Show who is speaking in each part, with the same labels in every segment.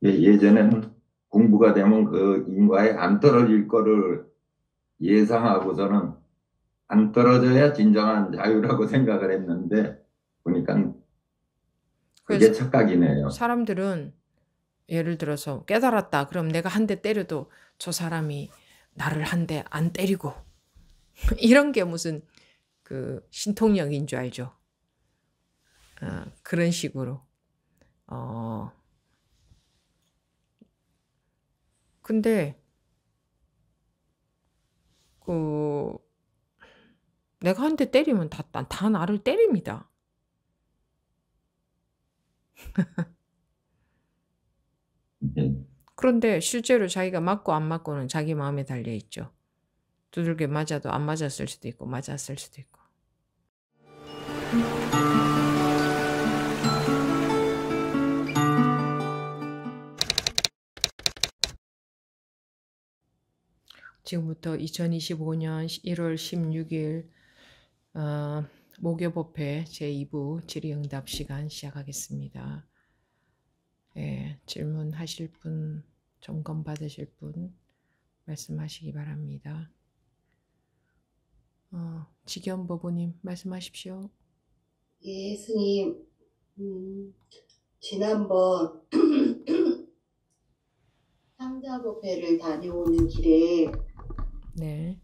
Speaker 1: 예전에는 공부가 되면 그 인과에 안 떨어질 거를 예상하고서는 안 떨어져야 진정한 자유라고 생각을 했는데 보니까 그게
Speaker 2: 그래서
Speaker 1: 착각이네요.
Speaker 2: 사람들은 예를 들어서 깨달았다. 그럼 내가 한 대 때려도 저 사람이 나를 한 대 안 때리고 이런 게 무슨 그 신통력인 줄 알죠. 그런 식으로. 어, 근데 그 내가 한 대 때리면 다 나를 때립니다.
Speaker 1: 예.
Speaker 2: 그런데 실제로 자기가 맞고 안 맞고는 자기 마음에 달려 있죠. 두들겨 맞아도 안 맞았을 수도 있고 맞았을 수도 있고. 지금부터 2025년 1월 16일 목요법회 제2부 질의응답 시간 시작하겠습니다. 예, 질문하실 분, 점검 받으실 분 말씀하시기 바랍니다. 지견보부님 말씀하십시오.
Speaker 3: 예, 스님. 지난번 상자법회를 다녀오는 길에
Speaker 2: 네.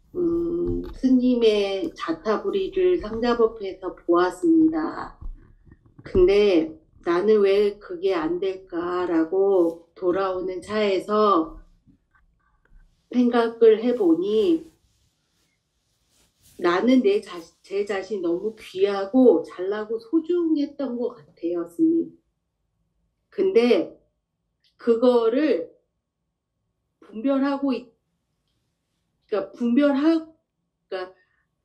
Speaker 3: 스님의 자타부리를 상자법회에서 보았습니다. 근데 나는 왜 그게 안 될까라고 돌아오는 차에서 생각을 해보니 나는 제 자신 너무 귀하고 잘나고 소중했던 것 같아요, 스님. 근데 그거를 그러니까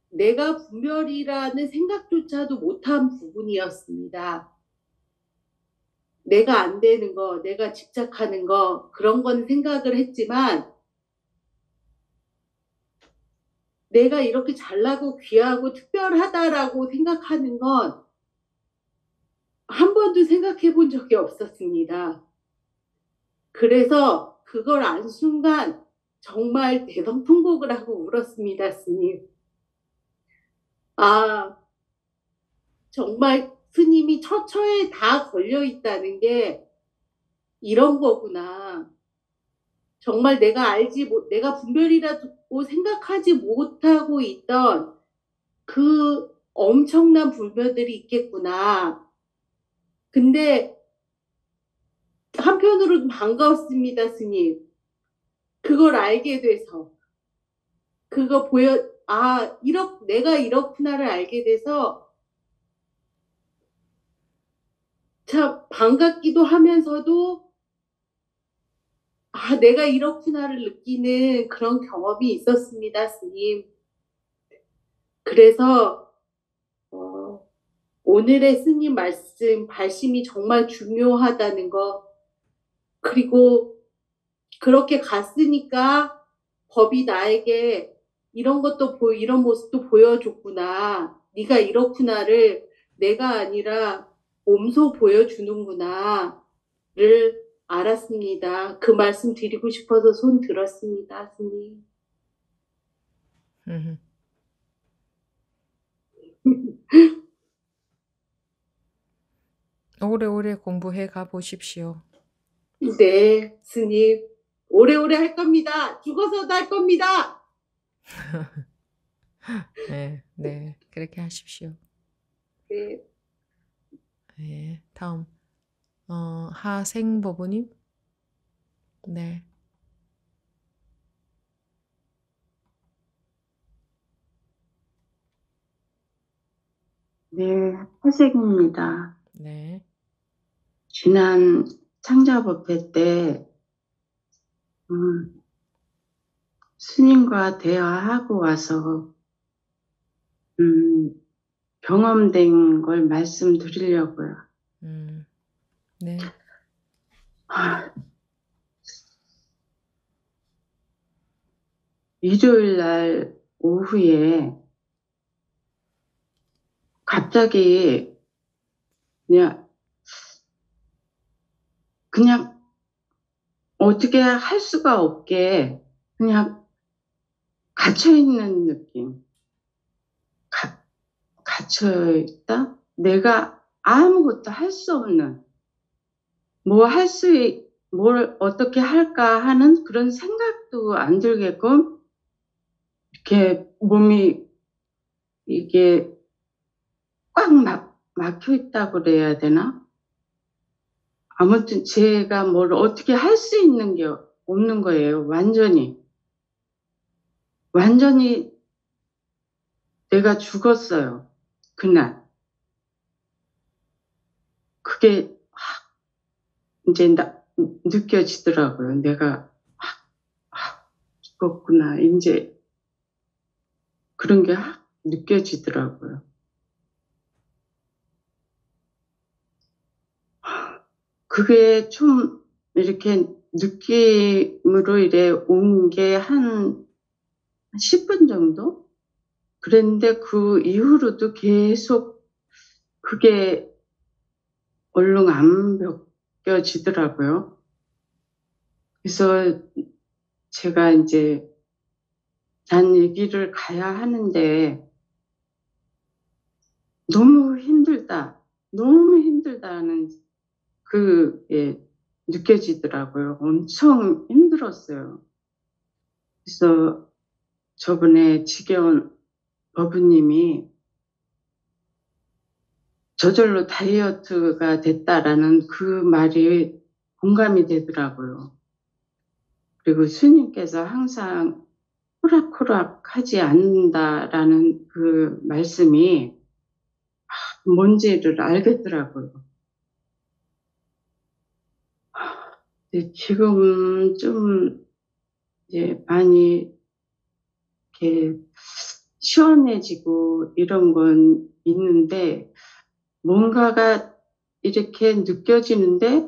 Speaker 3: 내가 분별이라는 생각조차도 못한 부분이었습니다. 내가 안 되는 거, 내가 집착하는 거, 그런 건 생각을 했지만, 내가 이렇게 잘나고 귀하고 특별하다라고 생각하는 건 한 번도 생각해 본 적이 없었습니다. 그래서 그걸 안 순간 정말 대성통곡을 하고 울었습니다, 스님. 아, 정말 스님이 처처에 다 걸려 있다는 게 이런 거구나. 정말 내가 분별이라고 생각하지 못하고 있던 그 엄청난 분별들이 있겠구나. 근데 한편으로는 반가웠습니다, 스님. 그걸 알게 돼서. 내가 이렇구나를 알게 돼서 참 반갑기도 하면서도 내가 이렇구나를 느끼는 그런 경험이 있었습니다, 스님. 그래서 오늘의 스님 말씀, 발심이 정말 중요하다는 거, 그리고 그렇게 갔으니까 법이 나에게 이런 모습도 보여줬구나. 네가 이렇구나를 내가 아니라 몸소 보여주는구나를 알았습니다. 그 말씀 드리고 싶어서 손 들었습니다, 스님.
Speaker 2: 오래오래 공부해 가보십시오.
Speaker 3: 네, 스님. 오래오래 할 겁니다. 죽어서도 할 겁니다.
Speaker 2: 네, 네, 그렇게 하십시오.
Speaker 3: 네.
Speaker 2: 네, 다음 하생법부님. 네.
Speaker 4: 네, 화색입니다.
Speaker 2: 네.
Speaker 4: 지난 창자법회 때 스님과 대화하고 와서 경험된 걸 말씀드리려고요.
Speaker 2: 네.
Speaker 4: 일요일 날 오후에 갑자기 그냥 어떻게 할 수가 없게 그냥 갇혀있는 느낌. 갇혀있다? 내가 아무것도 할 수 없는, 뭘 어떻게 할까 하는 그런 생각도 안 들게끔 이렇게 몸이 이게 꽉 막혀 있다고 그래야 되나? 아무튼 제가 뭘 어떻게 할 수 있는 게 없는 거예요. 완전히 내가 죽었어요. 그날. 그게 이제 느껴지더라고요. 내가 죽었구나. 이제 그런 게 느껴지더라고요. 그게 좀 이렇게 느낌으로 이래 온 게 한 10분 정도? 그랬는데 그 이후로도 계속 그게 얼른 안 벗겨지더라고요. 그래서 제가 이제 난 여기를 가야 하는데 너무 힘들다는 그게 느껴지더라고요. 엄청 힘들었어요. 그래서 저번에 지겨운 어부님이 저절로 다이어트가 됐다라는 그 말이 공감이 되더라고요. 그리고 스님께서 항상 호락호락 하지 않는다라는 그 말씀이 뭔지를 알겠더라고요. 근데 지금 좀 이제 많이 이렇게 시원해지고 이런 건 있는데 뭔가가 이렇게 느껴지는데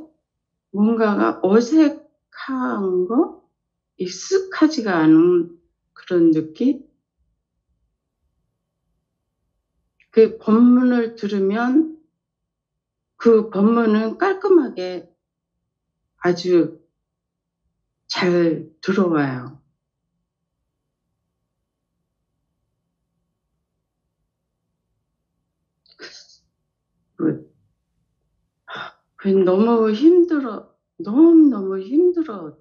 Speaker 4: 뭔가가 어색한 거? 익숙하지가 않은 그런 느낌? 그 법문을 들으면 그 법문은 깔끔하게 아주 잘 들어와요. 너무 너무너무 힘들었습니다.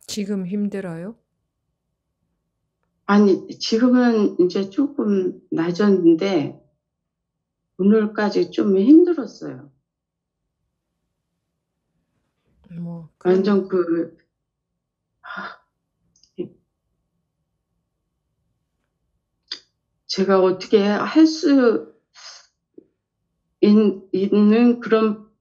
Speaker 2: 지금 힘들어요?
Speaker 4: 아니, 지금은 이제 조금 나아졌는데, 오늘까지 좀 힘들었어요.
Speaker 2: 뭐
Speaker 4: 완전 제가 어떻게 할 수 있는 그런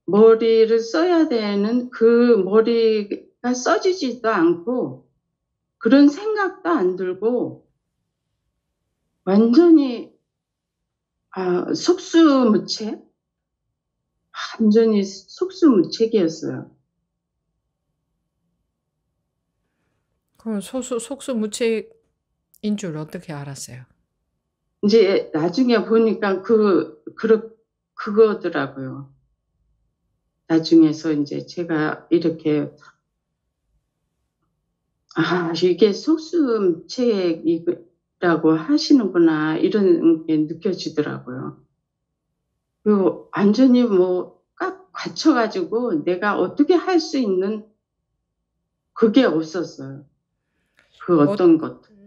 Speaker 4: 머리를 써야 되는 그 머리가 써지지도 않고, 그런 생각도 안 들고, 완전히, 속수무책? 완전히 속수무책이었어요.
Speaker 2: 그럼 속수무책인 줄 어떻게 알았어요?
Speaker 4: 이제 나중에 보니까 그거더라고요. 나중에서 이제 제가 이렇게, 이게 속수무책이라고 하시는구나, 이런 게 느껴지더라고요. 그리고 완전히 꽉 갇혀가지고 내가 어떻게 할 수 있는 그게 없었어요. 그 어떤 것도.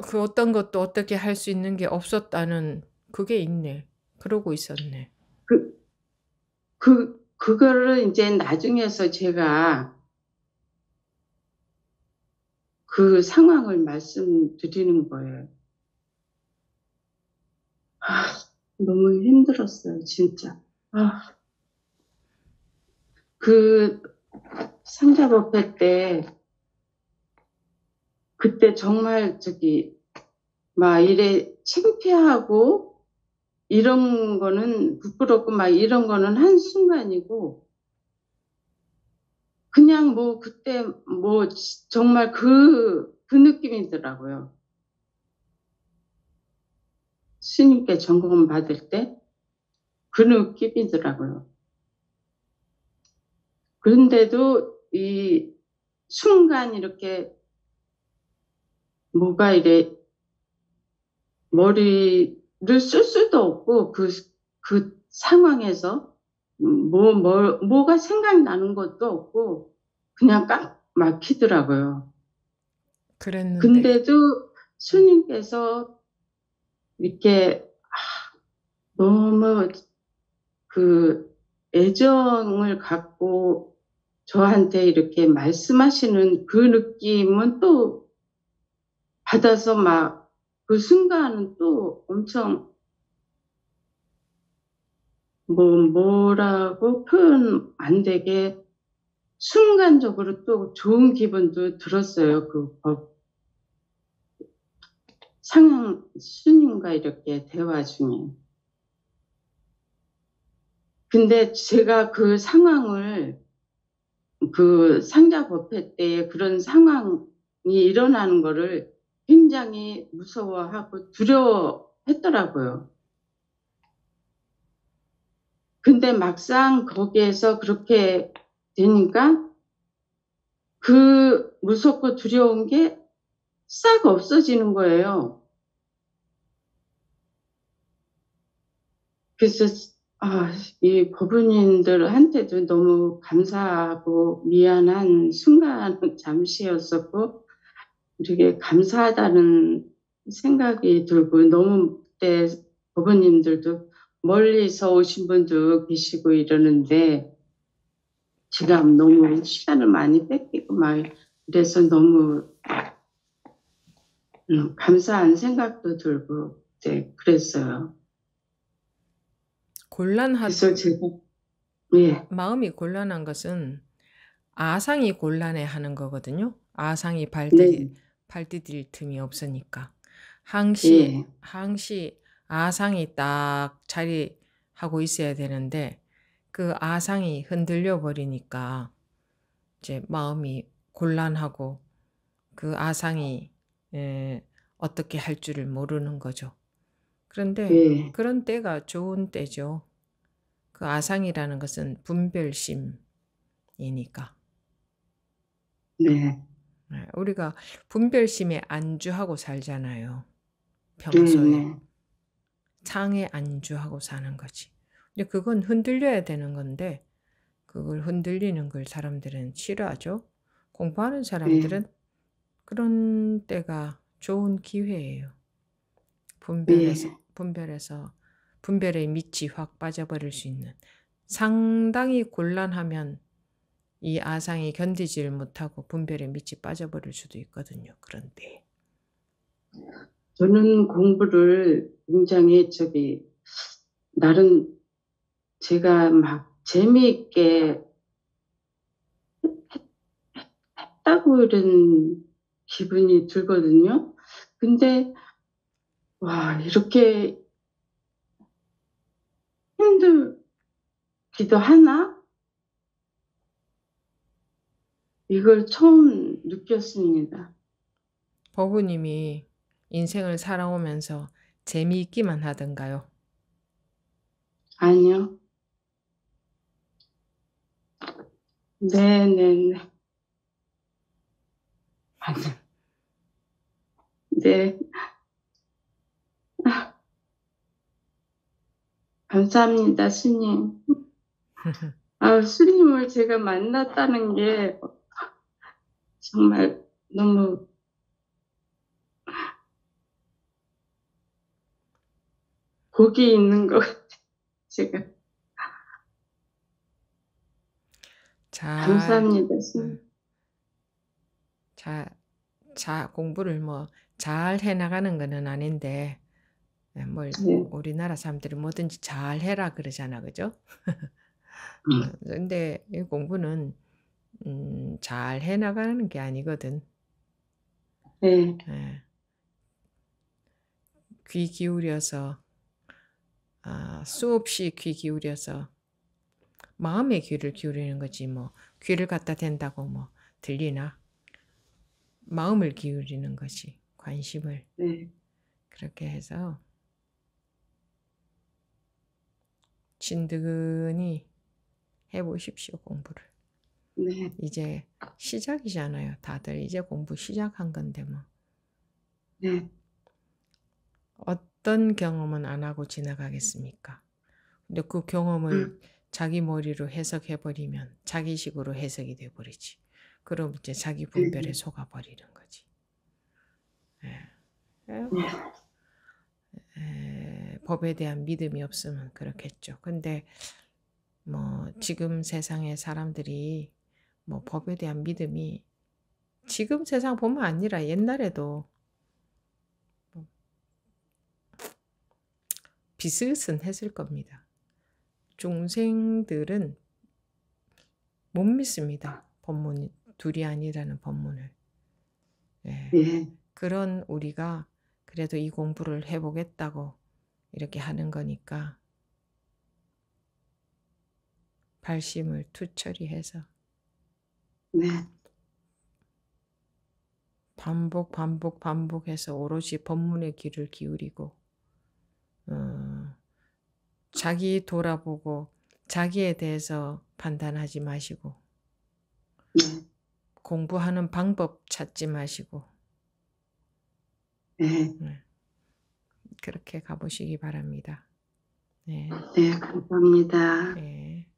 Speaker 2: 그 어떤 것도 어떻게 할 수 있는 게 없었다는 그게 있네. 그러고 있었네.
Speaker 4: 그거를 이제 나중에서 제가 그 상황을 말씀드리는 거예요. 너무 힘들었어요, 진짜. 그 상자법회 때, 그때 정말 막 이래 창피하고, 이런 거는 부끄럽고 막 이런 거는 한순간이고, 그냥 그때 정말 그 느낌이더라고요. 스님께 점검 받을 때. 그 느낌이더라고요. 그런데도 이 순간 이렇게 뭐가 이래 머리를 쓸 수도 없고 그 상황에서 뭐가 생각나는 것도 없고 그냥 딱 막히더라고요.
Speaker 2: 그랬는데
Speaker 4: 근데도 스님께서 이렇게 너무 그 애정을 갖고 저한테 이렇게 말씀하시는 그 느낌은 또 받아서 막 그 순간은 또 엄청 뭐라고 표현 안 되게 순간적으로 또 좋은 기분도 들었어요. 그 상향 스님과 이렇게 대화 중에. 근데 제가 그 상황을 그 상자 법회 때 그런 상황이 일어나는 거를 굉장히 무서워하고 두려워했더라고요. 근데 막상 거기에서 그렇게 되니까 그 무섭고 두려운 게 싹 없어지는 거예요. 그래서 이 법원인들한테도 너무 감사하고 미안한 순간 잠시였었고 되게 감사하다는 생각이 들고 너무 그때 법원님들도 멀리서 오신 분도 계시고 이러는데 제가 너무 시간을 많이 뺏기고 막 그래서 너무 감사한 생각도 들고 그랬어요. 그래서 제가 예.
Speaker 2: 마음이 곤란한 것은 아상이 곤란해 하는 거거든요. 아상이
Speaker 4: 네.
Speaker 2: 발디딜 틈이 없으니까. 항시
Speaker 4: 예.
Speaker 2: 아상이 딱 자리하고 있어야 되는데 그 아상이 흔들려 버리니까 이제 마음이 곤란하고 그 아상이 어떻게 할 줄을 모르는 거죠. 그런데
Speaker 4: 예.
Speaker 2: 그런 때가 좋은 때죠. 그 아상이라는 것은 분별심이니까.
Speaker 4: 네.
Speaker 2: 우리가 분별심에 안주하고 살잖아요. 평소에.
Speaker 4: 네.
Speaker 2: 창에 안주하고 사는 거지. 근데 그건 흔들려야 되는 건데 그걸 흔들리는 걸 사람들은 싫어하죠. 공부하는 사람들은 그런 때가 좋은 기회예요. 분별의 밑이 확 빠져버릴 수 있는. 상당히 곤란하면 이 아상이 견디질 못하고 분별의 밑이 빠져버릴 수도 있거든요. 그런데
Speaker 4: 저는 공부를 굉장히 나름 제가 막 재미있게 했다고 이런 기분이 들거든요. 근데 이렇게 힘들기도 하나? 이걸 처음 느꼈습니다.
Speaker 2: 법우님이 인생을 살아오면서 재미있기만 하던가요?
Speaker 4: 아니요. 네네네. 아니요. 네. 감사합니다, 스님. 스님을 제가 만났다는 게 정말 너무 복이 있는 것 같아요, 제가. 감사합니다, 스님.
Speaker 2: 공부를 잘 해나가는 거는 아닌데 우리나라 사람들이 뭐든지 잘 해라 그러잖아, 그죠? 근데 이 공부는 잘 해나가는 게 아니거든.
Speaker 4: 네.
Speaker 2: 귀 기울여서 수없이 귀 기울여서 마음의 귀를 기울이는 거지 귀를 갖다 댄다고 들리나? 마음을 기울이는 것이 관심을. 그렇게 해서 진드근히 해보십시오, 공부를.
Speaker 4: 네.
Speaker 2: 이제 시작이잖아요. 다들 이제 공부 시작한 건데 뭐.
Speaker 4: 네.
Speaker 2: 어떤 경험은 안 하고 지나가겠습니까? 근데 그 경험을 자기 머리로 해석해버리면 자기식으로 해석이 돼버리지. 그럼 이제 자기 분별에 속아버리는 거지. 법에 대한 믿음이 없으면 그렇겠죠. 근데 뭐 지금 세상의 사람들이 뭐 법에 대한 믿음이 지금 세상 보면 아니라 옛날에도 비슷했을 겁니다. 중생들은 못 믿습니다. 법문 둘이 아니라는 법문을. 예.
Speaker 4: 예.
Speaker 2: 그런 우리가 그래도 이 공부를 해보겠다고 이렇게 하는 거니까 발심을 투철히 해서
Speaker 4: 네.
Speaker 2: 반복해서 오롯이 법문의 귀를 기울이고 자기 돌아보고 자기에 대해서 판단하지 마시고
Speaker 4: 네.
Speaker 2: 공부하는 방법 찾지 마시고
Speaker 4: 네.
Speaker 2: 그렇게 가보시기 바랍니다. 네.
Speaker 4: 네, 감사합니다.
Speaker 2: 네.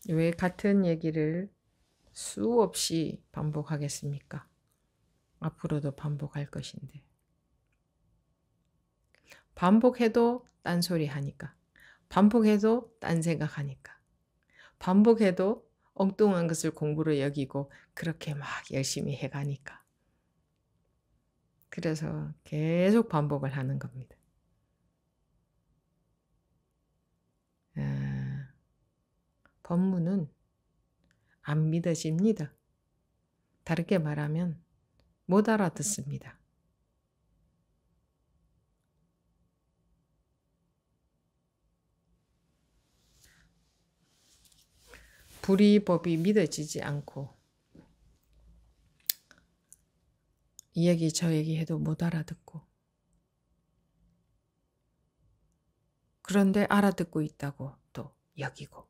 Speaker 2: 왜 같은 얘기를 수없이 반복하겠습니까? 앞으로도 반복할 것인데. 반복해도 딴소리 하니까. 반복해도 딴 생각하니까. 반복해도 엉뚱한 것을 공부로 여기고 그렇게 막 열심히 해가니까. 그래서 계속 반복을 하는 겁니다. 법문은 안 믿어집니다. 다르게 말하면 못 알아듣습니다. 불이법이 믿어지지 않고 이 얘기 저 얘기 해도 못 알아듣고 그런데 알아듣고 있다고 또 여기고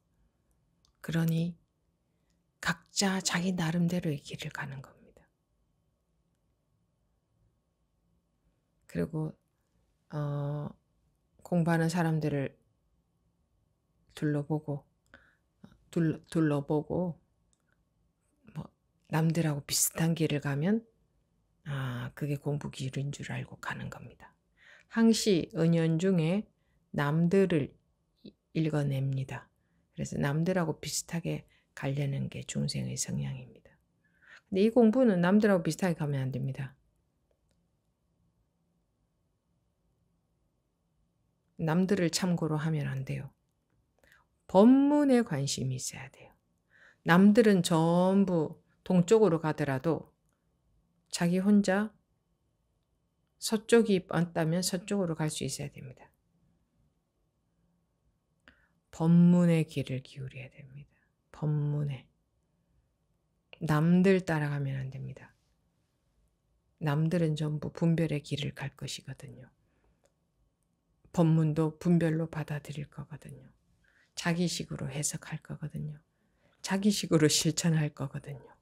Speaker 2: 그러니 각자 자기 나름대로의 길을 가는 겁니다. 그리고 공부하는 사람들을 둘러보고 뭐 남들하고 비슷한 길을 가면 그게 공부 길인 줄 알고 가는 겁니다. 항시 은연중에 남들을 읽어냅니다. 그래서 남들하고 비슷하게 가려는 게 중생의 성향입니다. 근데 이 공부는 남들하고 비슷하게 가면 안 됩니다. 남들을 참고로 하면 안 돼요. 법문에 관심이 있어야 돼요. 남들은 전부 동쪽으로 가더라도 자기 혼자 서쪽이 뻔다면 서쪽으로 갈 수 있어야 됩니다. 법문의 길을 기울여야 됩니다. 법문에. 남들 따라가면 안 됩니다. 남들은 전부 분별의 길을 갈 것이거든요. 법문도 분별로 받아들일 거거든요. 자기식으로 해석할 거거든요. 자기식으로 실천할 거거든요.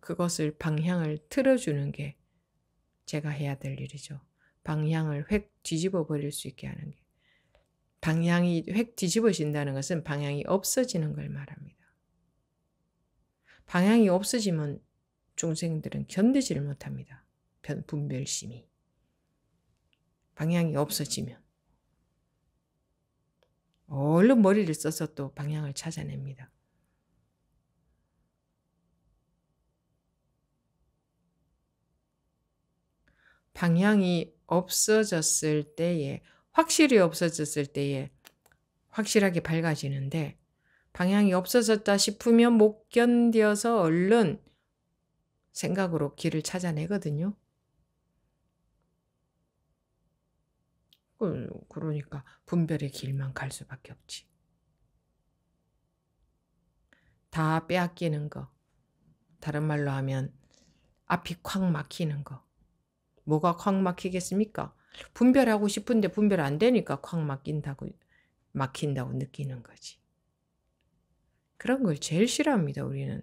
Speaker 2: 그것을 방향을 틀어주는 게 제가 해야 될 일이죠. 방향을 획 뒤집어 버릴 수 있게 하는 게. 방향이 획 뒤집어진다는 것은 방향이 없어지는 걸 말합니다. 방향이 없어지면 중생들은 견디지를 못합니다. 분별심이. 방향이 없어지면. 얼른 머리를 써서 또 방향을 찾아냅니다. 방향이 없어졌을 때에, 확실히 없어졌을 때에 확실하게 밝아지는데 방향이 없어졌다 싶으면 못 견뎌서 얼른 생각으로 길을 찾아내거든요. 그러니까 분별의 길만 갈 수밖에 없지. 다 빼앗기는 거. 다른 말로 하면 앞이 콱 막히는 거. 뭐가 콱 막히겠습니까? 분별하고 싶은데 분별 안 되니까 콱 막힌다고 느끼는 거지. 그런 걸 제일 싫어합니다, 우리는.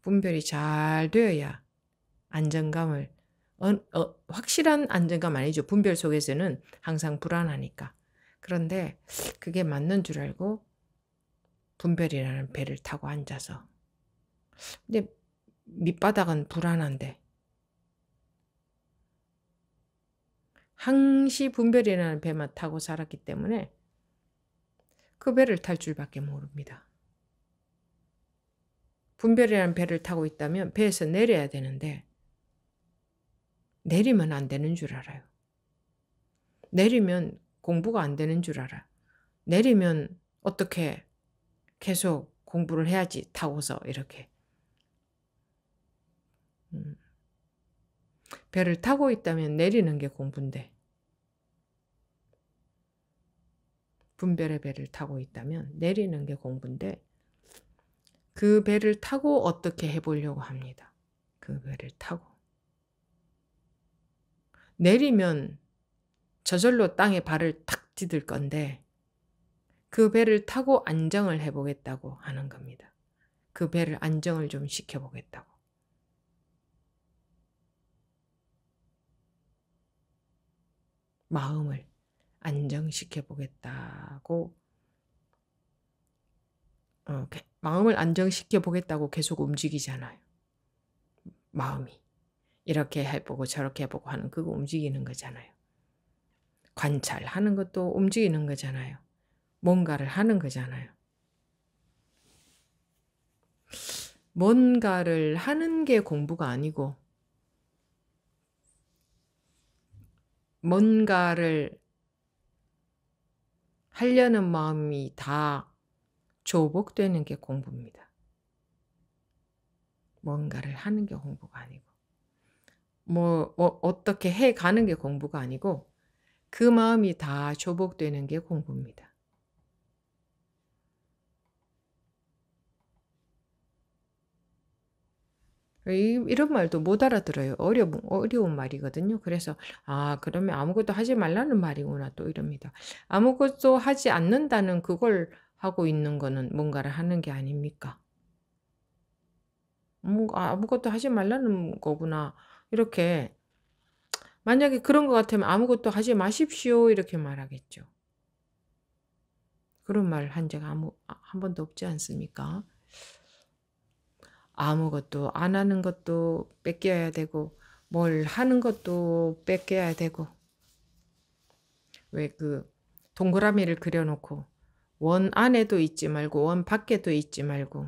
Speaker 2: 분별이 잘 되어야 안정감을, 확실한 안정감 아니죠. 분별 속에서는 항상 불안하니까. 그런데 그게 맞는 줄 알고 분별이라는 배를 타고 앉아서. 근데 밑바닥은 불안한데 항시 분별이라는 배만 타고 살았기 때문에 그 배를 탈 줄밖에 모릅니다. 분별이라는 배를 타고 있다면 배에서 내려야 되는데 내리면 안 되는 줄 알아요. 내리면 공부가 안 되는 줄 알아. 내리면 어떻게 계속 공부를 해야지 타고서 이렇게. 배를 타고 있다면 내리는 게 공부인데 분별의 배를 타고 있다면 내리는 게 공부인데 그 배를 타고 어떻게 해보려고 합니다. 그 배를 타고. 내리면 저절로 땅에 발을 탁 디딜 건데 그 배를 타고 안정을 해보겠다고 하는 겁니다. 그 배를 안정을 좀 시켜보겠다고. 마음을 안정시켜보겠다고 마음을 안정시켜보겠다고 계속 움직이잖아요. 마음이 이렇게 해보고 저렇게 해보고 하는 그거 움직이는 거잖아요. 관찰하는 것도 움직이는 거잖아요. 뭔가를 하는 거잖아요. 뭔가를 하는 게 공부가 아니고 뭔가를 하려는 마음이 다 조복되는 게 공부입니다. 뭔가를 하는 게 공부가 아니고 어떻게 해가는 게 공부가 아니고 그 마음이 다 조복되는 게 공부입니다. 이런 말도 못 알아들어요. 어려운 말이거든요. 그래서 그러면 아무것도 하지 말라는 말이구나 또 이럽니다. 아무것도 하지 않는다는 그걸 하고 있는 거는 뭔가를 하는 게 아닙니까? 아무것도 하지 말라는 거구나. 이렇게 만약에 그런 것 같으면 아무것도 하지 마십시오 이렇게 말하겠죠. 그런 말 한 적 한 번도 없지 않습니까? 아무것도 안 하는 것도 뺏겨야 되고 뭘 하는 것도 뺏겨야 되고 왜 그 동그라미를 그려놓고 원 안에도 있지 말고 원 밖에도 있지 말고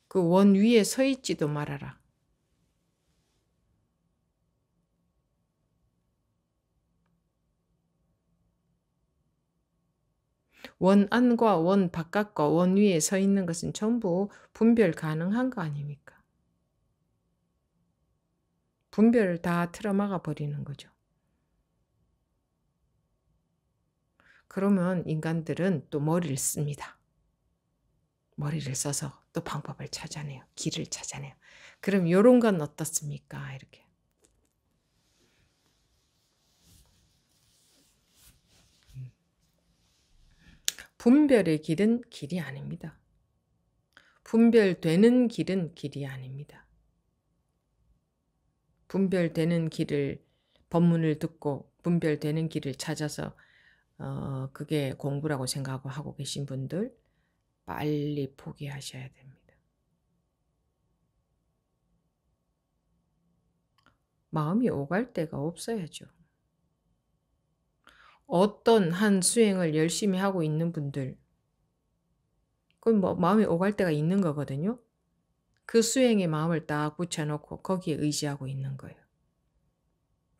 Speaker 2: 그 원 위에 서 있지도 말아라. 원 안과 원 바깥과 원 위에 서 있는 것은 전부 분별 가능한 거 아닙니까? 분별을 다 틀어막아 버리는 거죠. 그러면 인간들은 또 머리를 씁니다. 머리를 써서 또 방법을 찾아내요. 길을 찾아내요. 그럼 이런 건 어떻습니까? 이렇게. 분별의 길은 길이 아닙니다. 분별되는 길은 길이 아닙니다. 분별되는 길을 법문을 듣고 분별되는 길을 찾아서 그게 공부라고 생각하고 계신 분들 빨리 포기하셔야 됩니다. 마음이 오갈 데가 없어야죠. 어떤 한 수행을 열심히 하고 있는 분들 그건 마음이 오갈 데가 있는 거거든요. 그 수행에 마음을 딱 붙여놓고 거기에 의지하고 있는 거예요.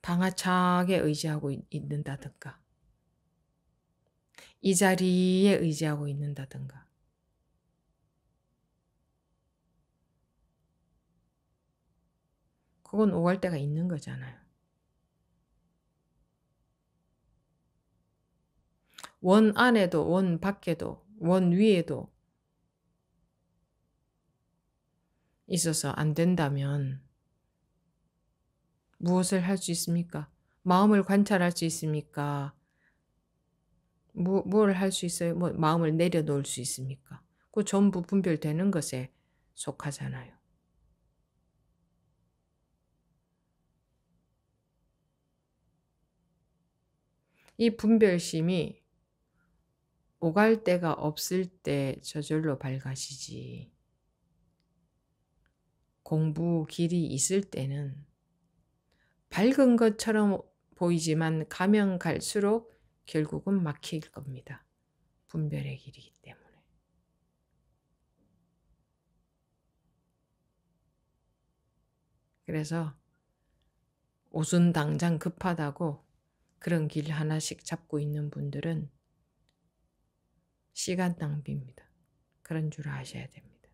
Speaker 2: 방아차게 의지하고 있는다든가 이 자리에 의지하고 있는다든가 그건 오갈 데가 있는 거잖아요. 원 안에도 원 밖에도 원 위에도 있어서 안 된다면 무엇을 할 수 있습니까? 마음을 관찰할 수 있습니까? 뭘 할 수 있어요? 뭐 마음을 내려놓을 수 있습니까? 그 전부 분별되는 것에 속하잖아요. 이 분별심이 오갈 데가 없을 때 저절로 밝아지지. 공부 길이 있을 때는 밝은 것처럼 보이지만 가면 갈수록 결국은 막힐 겁니다. 분별의 길이기 때문에. 그래서 오순당장 급하다고 그런 길 하나씩 잡고 있는 분들은 시간 낭비입니다. 그런 줄 아셔야 됩니다.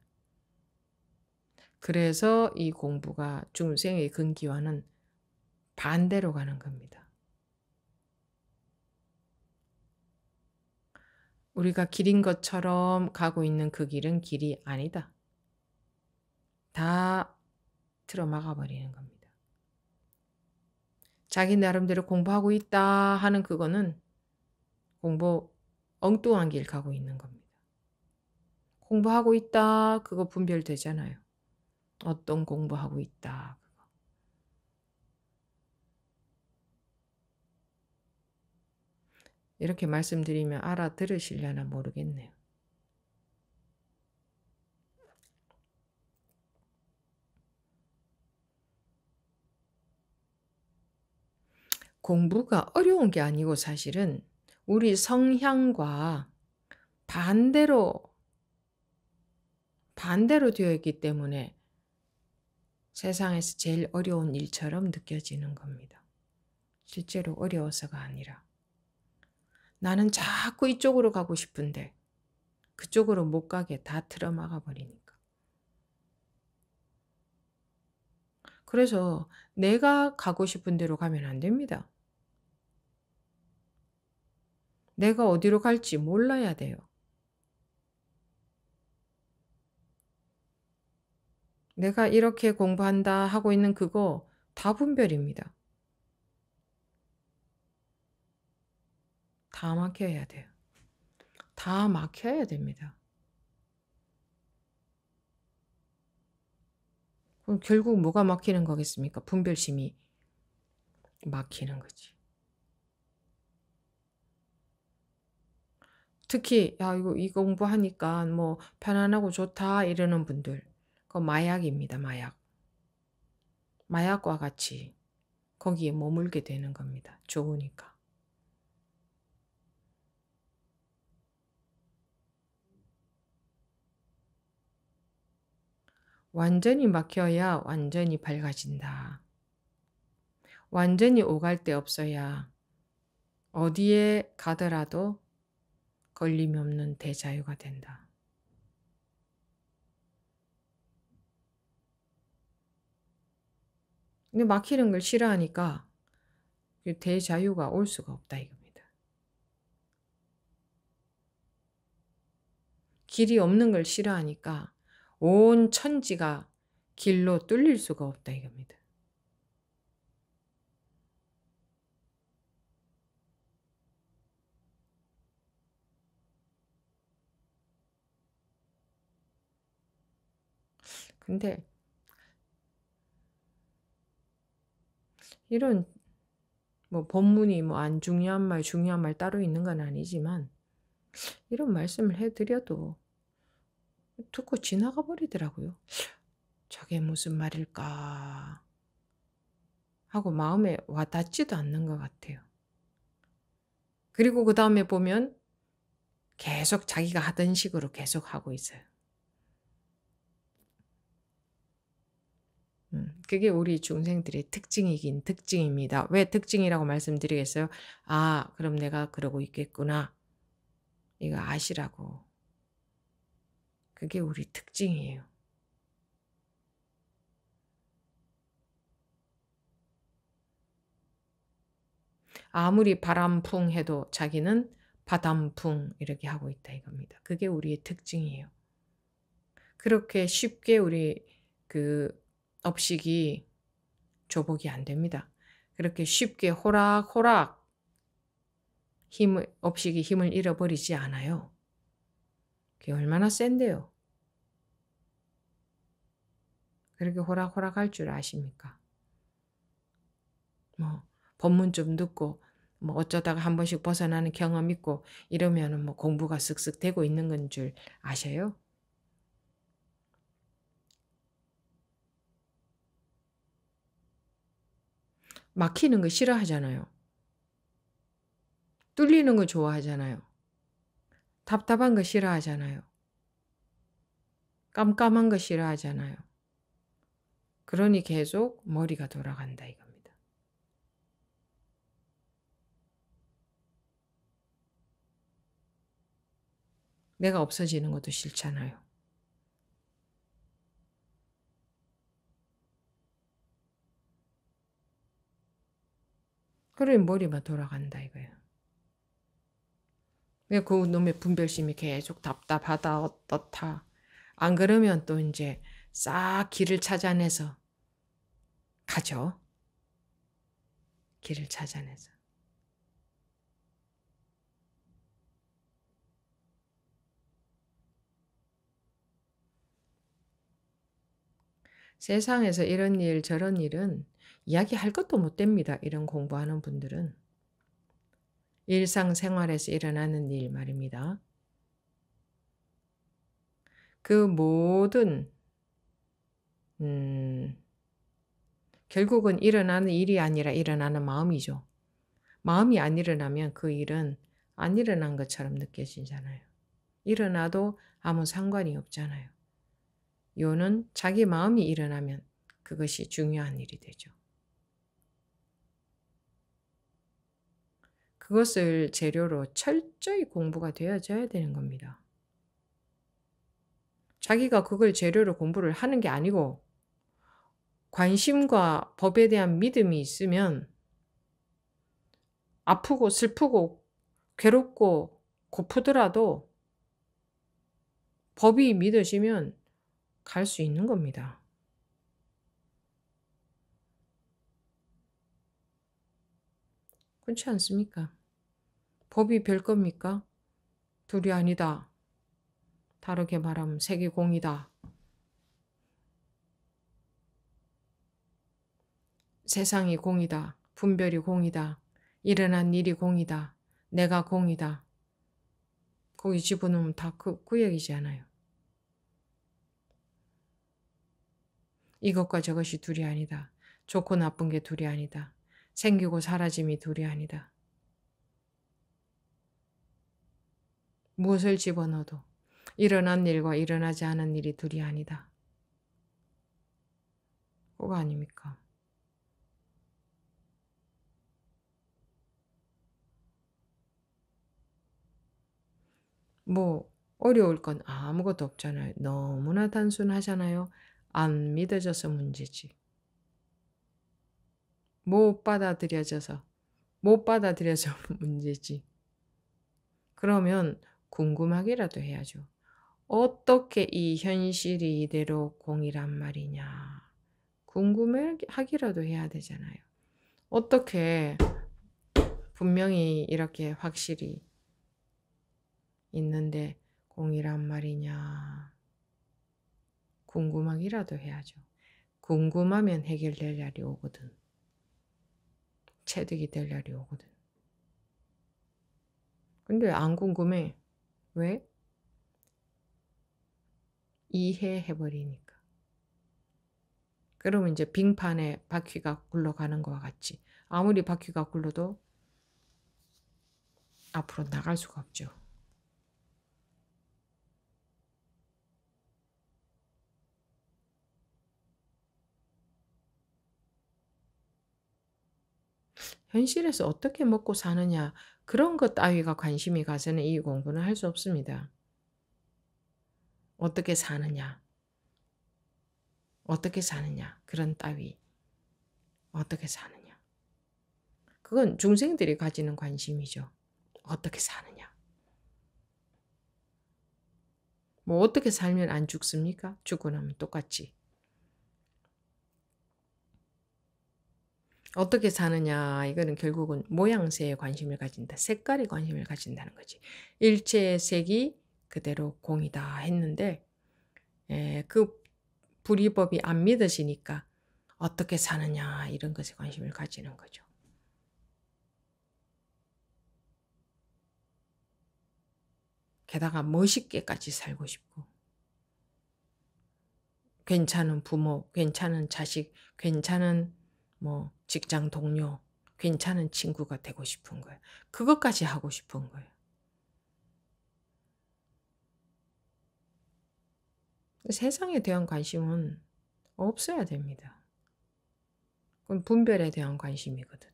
Speaker 2: 그래서 이 공부가 중생의 근기와는 반대로 가는 겁니다. 우리가 길인 것처럼 가고 있는 그 길은 길이 아니다. 다 틀어막아 버리는 겁니다. 자기 나름대로 공부하고 있다 하는 그거는 공부 엉뚱한 길 가고 있는 겁니다. 공부하고 있다 그거 분별되잖아요. 어떤 공부하고 있다. 그거. 이렇게 말씀드리면 알아들으시려나 모르겠네요. 공부가 어려운 게 아니고 사실은 우리 성향과 반대로 되어 있기 때문에 세상에서 제일 어려운 일처럼 느껴지는 겁니다. 실제로 어려워서가 아니라 나는 자꾸 이쪽으로 가고 싶은데 그쪽으로 못 가게 다 틀어막아 버리니까. 그래서 내가 가고 싶은 대로 가면 안 됩니다. 내가 어디로 갈지 몰라야 돼요. 내가 이렇게 공부한다 하고 있는 그거 다 분별입니다. 다 막혀야 돼요. 다 막혀야 됩니다. 그럼 결국 뭐가 막히는 거겠습니까? 분별심이 막히는 거지. 특히 이 공부하니까 뭐 편안하고 좋다 이러는 분들 그거 마약입니다. 마약과 같이 거기에 머물게 되는 겁니다. 좋으니까. 완전히 막혀야 완전히 밝아진다. 완전히 오갈 데 없어야 어디에 가더라도 걸림이 없는 대자유가 된다. 근데 막히는 걸 싫어하니까 대자유가 올 수가 없다 이겁니다. 길이 없는 걸 싫어하니까 온 천지가 길로 뚫릴 수가 없다 이겁니다. 근데 이런 뭐 본문이 뭐 안 중요한 말 따로 있는 건 아니지만 이런 말씀을 해드려도 듣고 지나가 버리더라고요. 저게 무슨 말일까 하고 마음에 와닿지도 않는 것 같아요. 그리고 그 다음에 보면 계속 자기가 하던 식으로 계속 하고 있어요. 그게 우리 중생들의 특징이긴 특징입니다. 왜 특징이라고 말씀드리겠어요? 그럼 내가 그러고 있겠구나. 이거 아시라고. 그게 우리 특징이에요. 아무리 바람풍 해도 자기는 바람풍 이렇게 하고 있다 이겁니다. 그게 우리의 특징이에요. 그렇게 쉽게 우리 그 업식이 조복이 안 됩니다. 그렇게 쉽게 호락호락 업식이 힘을 잃어버리지 않아요. 그게 얼마나 센데요. 그렇게 호락호락 할 줄 아십니까? 뭐 법문 좀 듣고 뭐 어쩌다가 한 번씩 벗어나는 경험 있고 이러면은 뭐 공부가 쓱쓱 되고 있는 건 줄 아셔요? 막히는 거 싫어하잖아요. 뚫리는 거 좋아하잖아요. 답답한 거 싫어하잖아요. 깜깜한 거 싫어하잖아요. 그러니 계속 머리가 돌아간다 이겁니다. 내가 없어지는 것도 싫잖아요. 그러니 머리만 돌아간다 이거예요. 왜 그 놈의 분별심이 계속 답답하다 어떻다. 안 그러면 또 이제 싹 길을 찾아내서 가죠. 길을 찾아내서. 세상에서 이런 일 저런 일은 이야기할 것도 못 됩니다. 이런 공부하는 분들은. 일상생활에서 일어나는 일 말입니다. 그 모든 결국은 일어나는 일이 아니라 일어나는 마음이죠. 마음이 안 일어나면 그 일은 안 일어난 것처럼 느껴지잖아요. 일어나도 아무 상관이 없잖아요. 요는 자기 마음이 일어나면 그것이 중요한 일이 되죠. 그것을 재료로 철저히 공부가 되어져야 되는 겁니다. 자기가 그걸 재료로 공부를 하는 게 아니고 관심과 법에 대한 믿음이 있으면 아프고 슬프고 괴롭고 고프더라도 법이 믿어지면 갈 수 있는 겁니다. 그렇지 않습니까? 법이 별 겁니까? 둘이 아니다. 다르게 말하면 색이 공이다. 세상이 공이다. 분별이 공이다. 일어난 일이 공이다. 내가 공이다. 거기 집어넣으면 다 그 얘기잖아요. 이것과 저것이 둘이 아니다. 좋고 나쁜 게 둘이 아니다. 생기고 사라짐이 둘이 아니다. 무엇을 집어넣어도 일어난 일과 일어나지 않은 일이 둘이 아니다. 그거 아닙니까? 뭐 어려울 건 아무것도 없잖아요. 너무나 단순하잖아요. 안 믿어져서 문제지. 못 받아들여서 문제지. 그러면 궁금하기라도 해야죠. 어떻게 이 현실이 이대로 공이란 말이냐. 궁금하기라도 해야 되잖아요. 어떻게 분명히 이렇게 확실히 있는데 공이란 말이냐. 궁금하기라도 해야죠. 궁금하면 해결될 날이 오거든. 체득이 될 날이 오거든. 근데 안 궁금해. 왜? 이해해버리니까. 그러면 이제 빙판에 바퀴가 굴러가는 것과 같이 아무리 바퀴가 굴러도 앞으로 나갈 수가 없죠. 현실에서 어떻게 먹고 사느냐 그런 것 따위가 관심이 가서는 이 공부는 할 수 없습니다. 어떻게 사느냐 그런 따위 어떻게 사느냐 그건 중생들이 가지는 관심이죠. 어떻게 사느냐 뭐 어떻게 살면 안 죽습니까? 죽고 나면 똑같지. 어떻게 사느냐, 이거는 결국은 모양새에 관심을 가진다. 색깔에 관심을 가진다는 거지. 일체의 색이 그대로 공이다 했는데 그 불이법이 안 믿어지니까 어떻게 사느냐 이런 것에 관심을 가지는 거죠. 게다가 멋있게까지 살고 싶고 괜찮은 부모, 괜찮은 자식, 괜찮은 뭐 직장 동료, 괜찮은 친구가 되고 싶은 거예요. 그것까지 하고 싶은 거예요. 세상에 대한 관심은 없어야 됩니다. 그건 분별에 대한 관심이거든.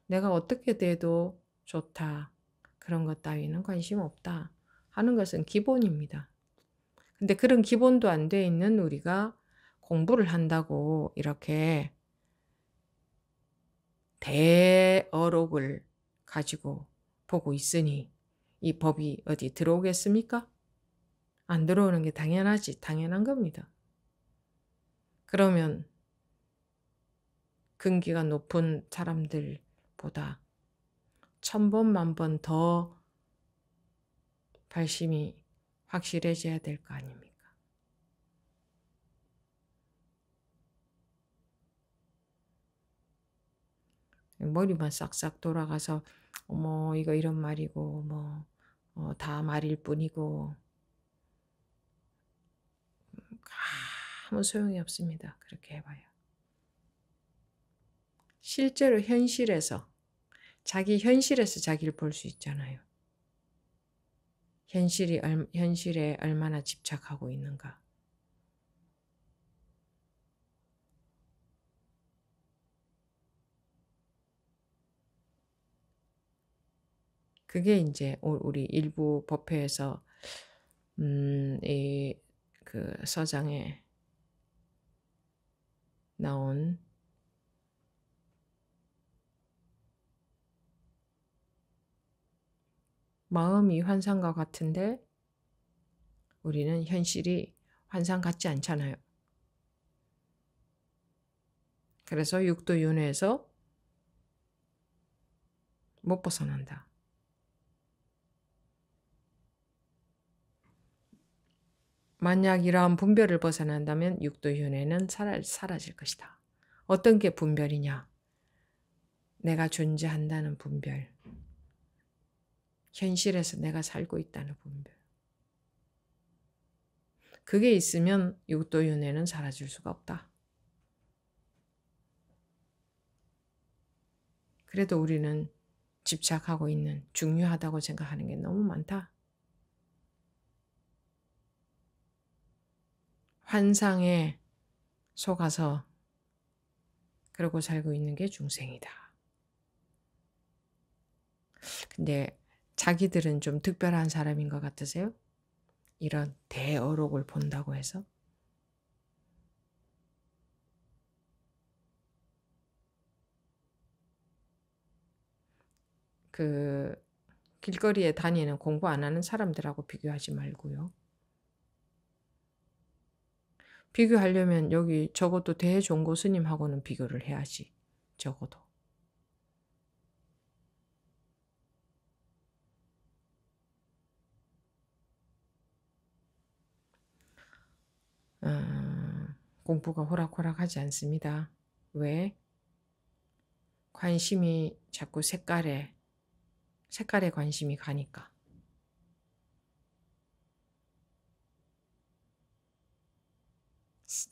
Speaker 2: 내가 어떻게 돼도 좋다. 그런 것 따위는 관심 없다. 하는 것은 기본입니다. 근데 그런 기본도 안 돼 있는 우리가 공부를 한다고 이렇게 대어록을 가지고 보고 있으니 이 법이 어디 들어오겠습니까? 안 들어오는 게 당연하지. 당연한 겁니다. 그러면 근기가 높은 사람들보다 1000번, 만번 더 발심이 확실해져야 될 거 아닙니까? 머리만 싹싹 돌아가서 어머 이거 이런 말이고 뭐 다 말일 뿐이고 아무 소용이 없습니다. 그렇게 해봐요. 실제로 현실에서 자기 현실에서 자기를 볼 수 있잖아요. 현실에 얼마나 집착하고 있는가. 그게 이제 우리 일부 법회에서 이 그 서장에 나온 마음이 환상과 같은데 우리는 현실이 환상 같지 않잖아요. 그래서 육도윤회에서 못 벗어난다. 만약 이러한 분별을 벗어난다면 육도윤회는 사라질 것이다. 어떤 게 분별이냐? 내가 존재한다는 분별. 현실에서 내가 살고 있다는 분별. 그게 있으면 육도윤회는 사라질 수가 없다. 그래도 우리는 집착하고 있는 중요하다고 생각하는 게 너무 많다. 환상에 속아서 그러고 살고 있는 게 중생이다. 근데 자기들은 좀 특별한 사람인 것 같으세요? 이런 대어록을 본다고 해서? 그 길거리에 다니는 공부 안 하는 사람들하고 비교하지 말고요. 비교하려면 여기 적어도 대종고 스님하고는 비교를 해야지. 적어도. 공부가 호락호락하지 않습니다. 왜? 관심이 자꾸 색깔에 관심이 가니까.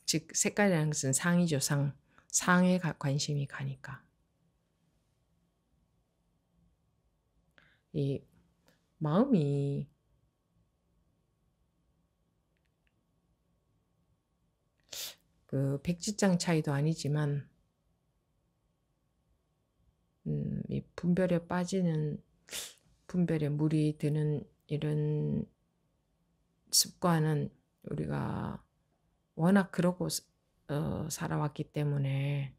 Speaker 2: 즉 색깔이라는 것은 상이죠. 상에 관심이 가니까. 이 마음이 그 백지장 차이도 아니지만 이 분별에 빠지는 분별에 물이 드는 이런 습관은 우리가 워낙 그러고 살아왔기 때문에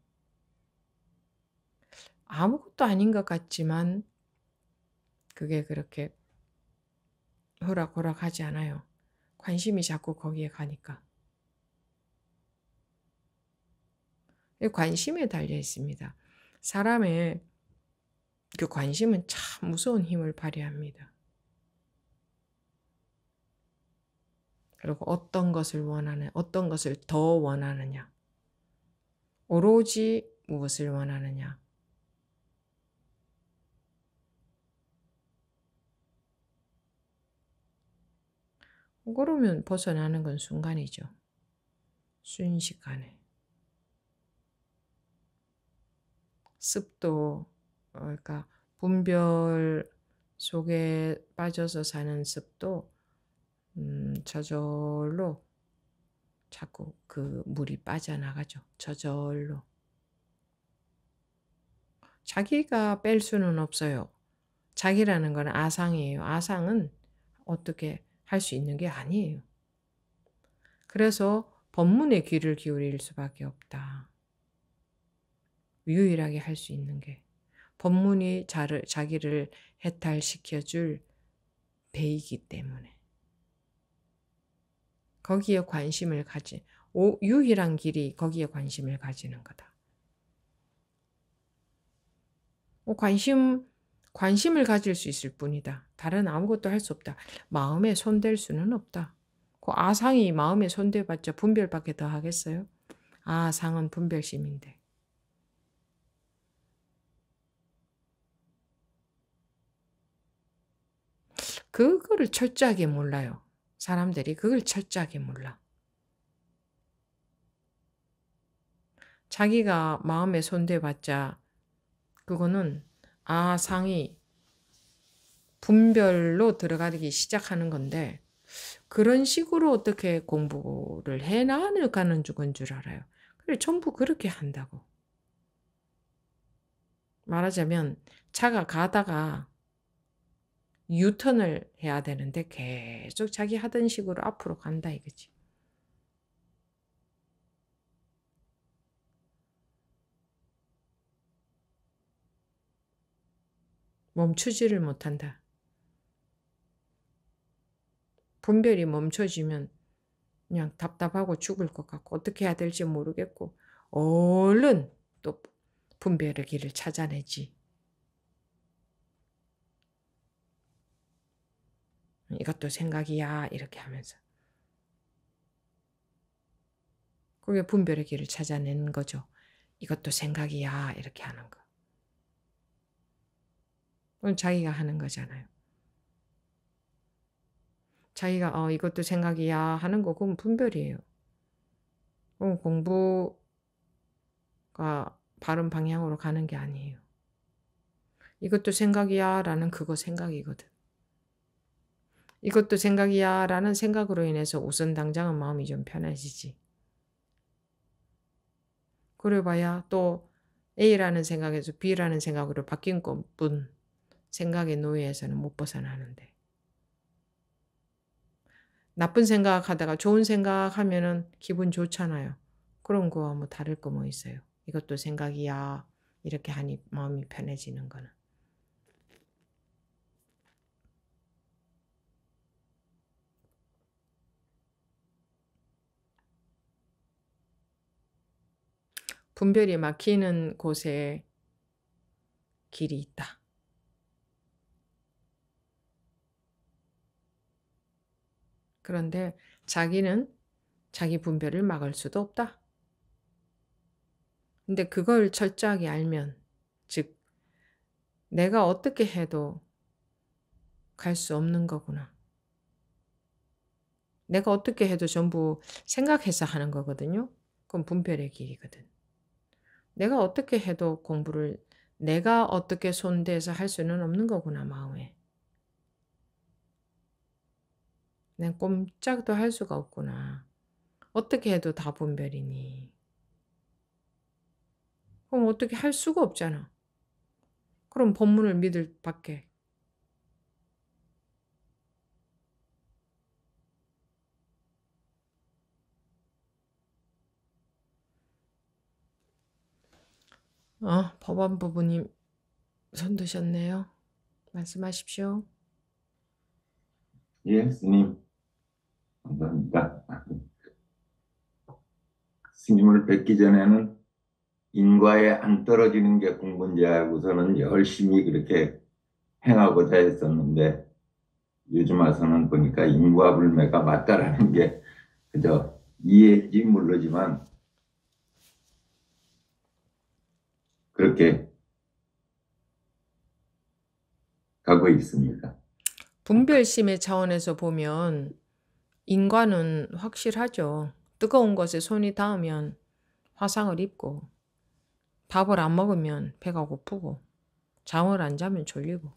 Speaker 2: 아무것도 아닌 것 같지만 그게 그렇게 호락호락하지 않아요. 관심이 자꾸 거기에 가니까. 이 관심에 달려 있습니다. 사람의 그 관심은 참 무서운 힘을 발휘합니다. 그리고 어떤 것을 원하는, 어떤 것을 더 원하느냐, 오로지 무엇을 원하느냐. 그러면 벗어나는 건 순간이죠. 순식간에. 습도, 그러니까 분별 속에 빠져서 사는 습도, 저절로 자꾸 그 물이 빠져나가죠. 저절로. 자기가 뺄 수는 없어요. 자기라는 건 아상이에요. 아상은 어떻게 할 수 있는 게 아니에요. 그래서 법문에 귀를 기울일 수밖에 없다. 유일하게 할 수 있는 게 법문이 자기를 해탈시켜줄 배이기 때문에 거기에 관심을 유일한 길이 거기에 관심을 가지는 거다. 관심을 가질 수 있을 뿐이다. 다른 아무것도 할 수 없다. 마음에 손댈 수는 없다. 그 아상이 마음에 손대봤자 분별밖에 더 하겠어요? 아상은 분별심인데. 그거를 철저하게 몰라요. 사람들이 그걸 철저하게 몰라. 자기가 마음에 손대봤자 그거는 아상이 분별로 들어가기 시작하는 건데 그런 식으로 어떻게 공부를 해나가는 줄 알아요. 그래 전부 그렇게 한다고. 말하자면 차가 가다가 유턴을 해야 되는데 계속 자기 하던 식으로 앞으로 간다 이거지. 멈추지를 못한다. 분별이 멈춰지면 그냥 답답하고 죽을 것 같고 어떻게 해야 될지 모르겠고 얼른 또 분별의 길을 찾아내지. 이것도 생각이야 이렇게 하면서 그게 분별의 길을 찾아내는 거죠. 이것도 생각이야 이렇게 하는 거. 그건 자기가 하는 거잖아요. 자기가 이것도 생각이야 하는 거 그건 분별이에요. 그건 공부가 바른 방향으로 가는 게 아니에요. 이것도 생각이야 라는 그거 생각이거든. 이것도 생각이야 라는 생각으로 인해서 우선 당장은 마음이 좀 편해지지. 그래봐야 또 A라는 생각에서 B라는 생각으로 바뀐 것뿐 생각의 노예에서는 못 벗어나는데. 나쁜 생각하다가 좋은 생각하면은 기분 좋잖아요. 그런 거와 뭐 다를 거 뭐 있어요. 이것도 생각이야 이렇게 하니 마음이 편해지는 거는. 분별이 막히는 곳에 길이 있다. 그런데 자기는 자기 분별을 막을 수도 없다. 근데 그걸 철저하게 알면, 즉 내가 어떻게 해도 갈 수 없는 거구나. 내가 어떻게 해도 전부 생각해서 하는 거거든요. 그건 분별의 길이거든. 내가 어떻게 해도 공부를 내가 어떻게 손대서 할 수는 없는 거구나, 마음에. 난 꼼짝도 할 수가 없구나. 어떻게 해도 다 분별이니. 그럼 어떻게 할 수가 없잖아. 그럼 법문을 믿을 밖에. 법안부부님 손 드셨네요. 말씀하십시오.
Speaker 1: 예, 스님. 감사합니다. 스님을 뵙기 전에는 인과에 안 떨어지는 게 공부인지 알고서는 열심히 그렇게 행하고자 했었는데 요즘 와서는 보니까 인과불매가 맞다라는 게 그저 이해인지 모르지만 그렇게 가고 있습니다.
Speaker 2: 분별심의 차원에서 보면 인과는 확실하죠. 뜨거운 것에 손이 닿으면 화상을 입고 밥을 안 먹으면 배가 고프고 잠을 안 자면 졸리고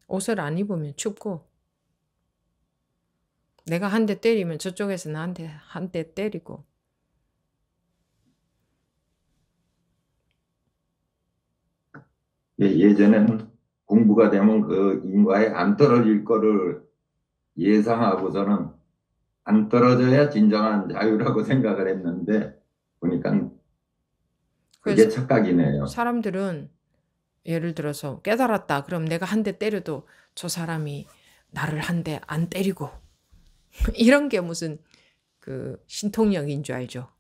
Speaker 2: 옷을 안 입으면 춥고 내가 한 대 때리면 저쪽에서 나한테 한 대 때리고
Speaker 1: 예전에는 공부가 되면 그 인과에 안 떨어질 거를 예상하고서는 안 떨어져야 진정한 자유라고 생각을 했는데 보니까 그게
Speaker 2: 그래서
Speaker 1: 착각이네요.
Speaker 2: 사람들은 예를 들어서 깨달았다. 그럼 내가 한 대 때려도 저 사람이 나를 한 대 안 때리고 이런 게 무슨 그 신통력인 줄 알죠.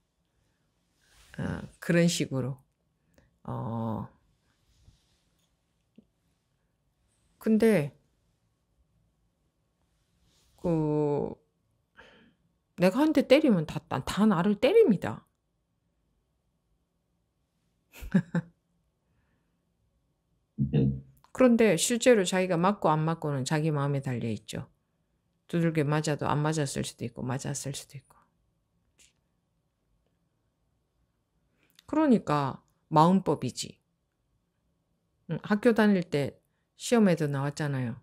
Speaker 2: 그런 식으로. 근데 그 내가 한 대 때리면 다 나를 때립니다.
Speaker 1: 예.
Speaker 2: 그런데 실제로 자기가 맞고 안 맞고는 자기 마음에 달려 있죠. 두들겨 맞아도 안 맞았을 수도 있고 맞았을 수도 있고. 그러니까 마음법이지. 학교 다닐 때 시험에도 나왔잖아요.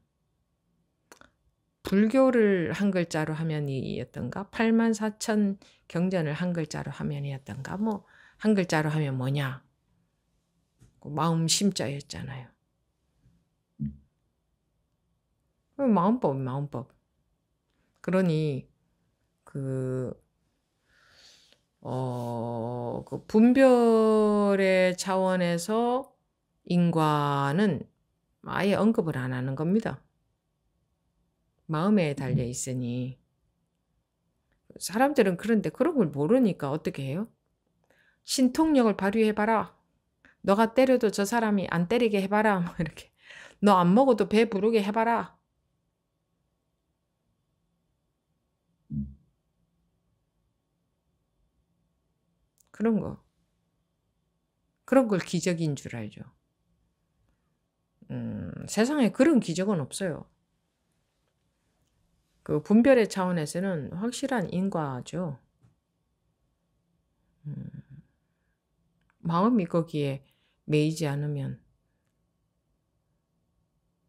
Speaker 2: 불교를 한 글자로 하면이었던가 84,000 경전을 한 글자로 하면이었던가 뭐 한 글자로 하면 뭐냐. 마음 심자였잖아요. 마음법. 그러니 그 분별의 차원에서 인과는 아예 언급을 안 하는 겁니다. 마음에 달려 있으니. 사람들은 그런데 그런 걸 모르니까 어떻게 해요? 신통력을 발휘해봐라. 너가 때려도 저 사람이 안 때리게 해봐라. 뭐 이렇게. 너 안 먹어도 배 부르게 해봐라. 그런 거. 그런 걸 기적인 줄 알죠. 세상에 그런 기적은 없어요. 그 분별의 차원에서는 확실한 인과죠. 마음이 거기에 매이지 않으면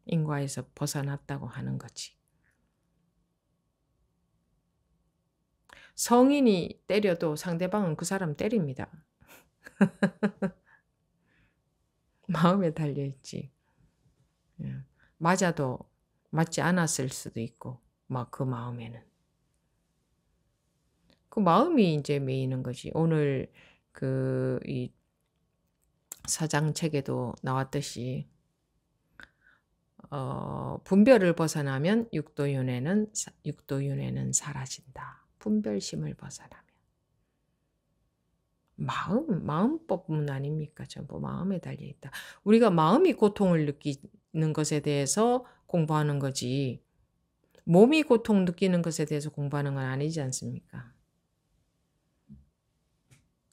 Speaker 2: 인과에서 벗어났다고 하는 거지. 성인이 때려도 상대방은 그 사람 때립니다. 마음에 달려있지. 맞아도 맞지 않았을 수도 있고 막 그 마음에는. 그 마음이 이제 매이는 거지. 오늘 이 사장 책에도 나왔듯이 분별을 벗어나면 육도윤회는 사라진다. 분별심을 벗어나면. 마음법은 아닙니까? 전부 마음에 달려있다. 우리가 마음이 고통을 느끼는 것에 대해서 공부하는 거지 몸이 고통 느끼는 것에 대해서 공부하는 건 아니지 않습니까?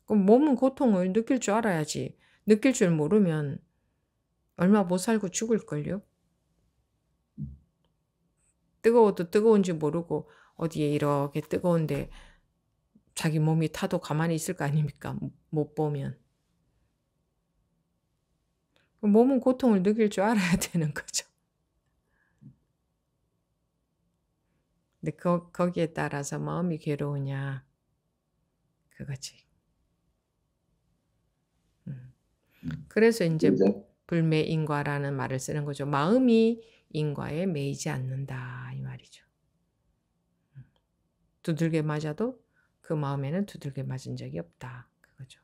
Speaker 2: 그럼 몸은 고통을 느낄 줄 알아야지. 느낄 줄 모르면 얼마 못 살고 죽을걸요? 뜨거워도 뜨거운지 모르고 어디에 이렇게 뜨거운데 자기 몸이 타도 가만히 있을 거 아닙니까? 못 보면. 몸은 고통을 느낄 줄 알아야 되는 거죠. 근데 거기에 따라서 마음이 괴로우냐 그거지. 그래서 이제 불매인과라는 말을 쓰는 거죠. 마음이 인과에 매이지 않는다 이 말이죠. 두들겨 맞아도 그 마음에는 두들겨 맞은 적이 없다 그거죠.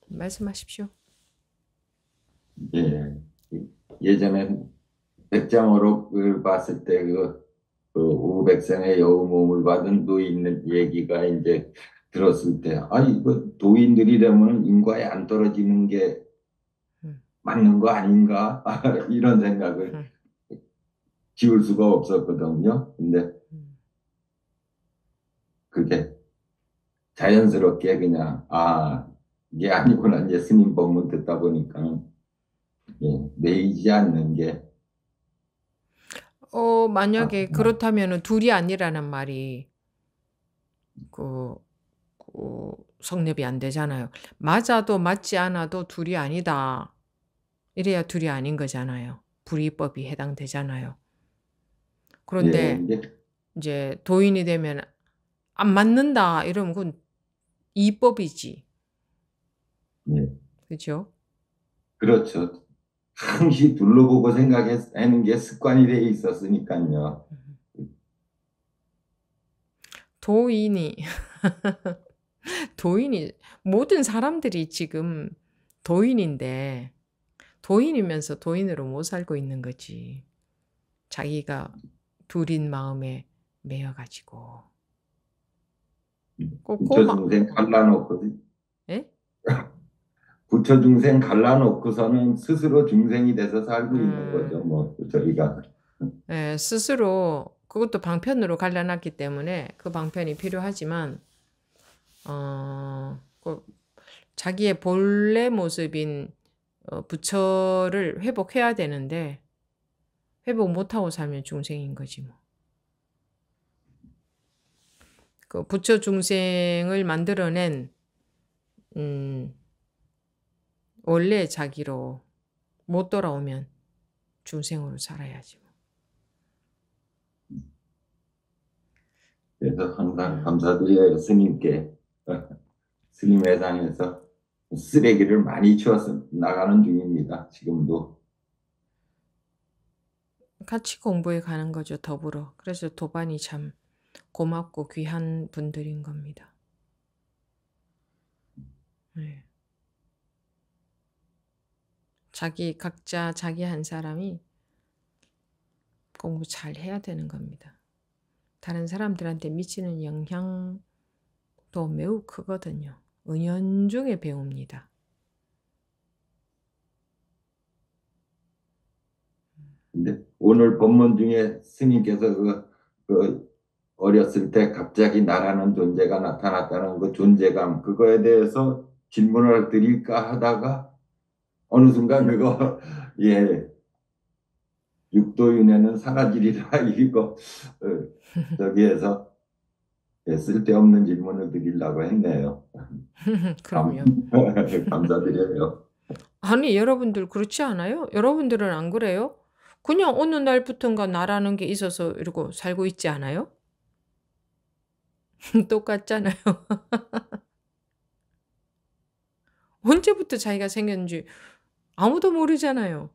Speaker 2: 말씀하십시오.
Speaker 1: 예. 예전에 백장어록을 봤을 때 그 우백성의 여우 몸을 받은 노인 얘기가 이제 들었을 때, 이거 도인들이라면 인과에 안 떨어지는 게
Speaker 2: 음,
Speaker 1: 맞는 거 아닌가? 이런 생각을
Speaker 2: 음,
Speaker 1: 지울 수가 없었거든요. 근데
Speaker 2: 음.
Speaker 1: 그게 자연스럽게 그냥, 이게 아니구나. 이제 스님 법문 듣다 보니까는, 예, 매이지 않는 게,
Speaker 2: 만약에
Speaker 1: 맞구나.
Speaker 2: 그렇다면은 둘이 아니라는 말이 그, 그 성립이 안 되잖아요. 맞아도 맞지 않아도 둘이 아니다. 이래야 둘이 아닌 거잖아요. 불이법이 해당되잖아요.
Speaker 1: 예,
Speaker 2: 그런데
Speaker 1: 이게,
Speaker 2: 이제 도인이 되면 안 맞는다 이러면 그건 이법이지.
Speaker 1: 예,
Speaker 2: 그죠?
Speaker 1: 그렇죠. 항시 둘러보고 생각하는 게 습관이 돼 있었으니까요.
Speaker 2: 도인이 도인이 모든 사람들이 지금 도인인데 도인이면서 도인으로 못 살고 있는 거지. 자기가 둘인 마음에 매여가지고.
Speaker 1: 부처 중생 갈라놓고,
Speaker 2: 예?
Speaker 1: 부처 중생 갈라놓고서는 스스로 중생이 돼서 살고 있는 거죠. 뭐, 저희가.
Speaker 2: 예, 스스로 그것도 방편으로 갈라놨기 때문에 그 방편이 필요하지만 그 자기의 본래 모습인 부처를 회복해야 되는데 회복 못하고 살면 중생인 거지 뭐. 그 부처 중생을 만들어낸 음, 원래 자기로 못 돌아오면 중생으로 살아야지 뭐.
Speaker 1: 그래서 항상
Speaker 2: 음.
Speaker 1: 감사드려요. 스님께. 스님 회상에서 쓰레기를 많이 치워서 나가는 중입니다. 지금도.
Speaker 2: 같이 공부해 가는 거죠, 더불어. 그래서 도반이 참 고맙고 귀한 분들인 겁니다. 네. 각자 자기 한 사람이 공부 잘 해야 되는 겁니다. 다른 사람들한테 미치는 영향도 매우 크거든요. 은연중에 배웁니다.
Speaker 1: 근데 오늘 본문 중에 스님께서 그 어렸을 때 갑자기 나라는 존재가 나타났다는 그 존재감, 그거에 대해서 질문을 드릴까 하다가 어느 순간 그거, 예, 육도윤회는 사라지리라, 이거, 저기에서 예, 쓸데없는 질문을 드리려고 했네요.
Speaker 2: 그럼요.
Speaker 1: 감사드려요.
Speaker 2: 아니, 여러분들 그렇지 않아요? 여러분들은 안 그래요? 그냥 어느 날부턴가 나라는 게 있어서 이러고 살고 있지 않아요? 똑같잖아요. 언제부터 자기가 생겼는지 아무도 모르잖아요.